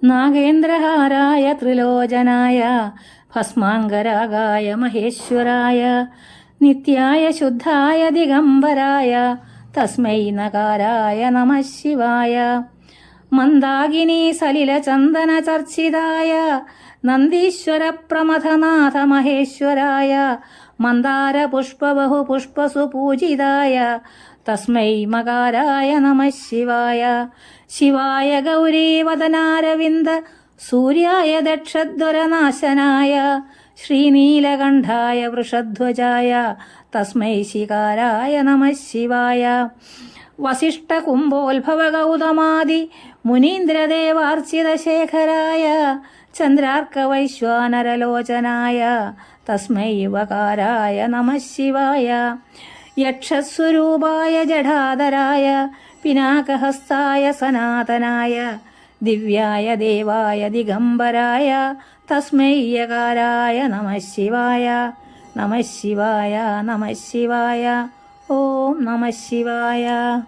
നാഗേന്ദ്രഹാരായ ത്രിലോചനായ ഭസ്മാംഗരാഗായ മഹേശ്വരായ നിത്യായ ശുദ്ധായ ദിഗംബരായ തസ്മൈ നകാരായ നമഃ ശിവായ. മന്ദാകിനി സലില ചന്ദന ചർച്ചിതായ നന്ദീശ്വര പ്രമഥനാഥ മഹേശ്വരായ മന്ദാര പുഷ്പബഹു പുഷ്പസു പൂജിതായ തസ്മൈ മകാരായ നമഃ ശിവായ. ശിവായ ഗൗരീവദനാരവിന്ദ സൂര്യായ ദക്ഷദ്വരനാശനായ ശ്രീനീലകണ്ഠായ വൃഷധ്വജായ തസ്മൈ ശികാരായ നമഃ ശിവായ. വസിഷ്ഠകുംഭോത്ഭവ ഗൗതമാദി മുനീന്ദ്രദേവാർച്ചിതശേഖരായ ചന്ദ്രാർക്കവൈശ്വാനരലോചനായ തസ്മൈ വകാരായ നമഃ ശിവായ. യക്ഷസ്വരൂപായ ജടാധരായ പിനാകഹസ്തായ സനാതനായ ദിവ്യായ ദേവായ ദിഗംബരായ തസ്മൈ യകാരായ നമഃ ശിവായ. നമഃ ശിവായ, നമഃ ശിവായ, ഓം നമഃ ശിവായ.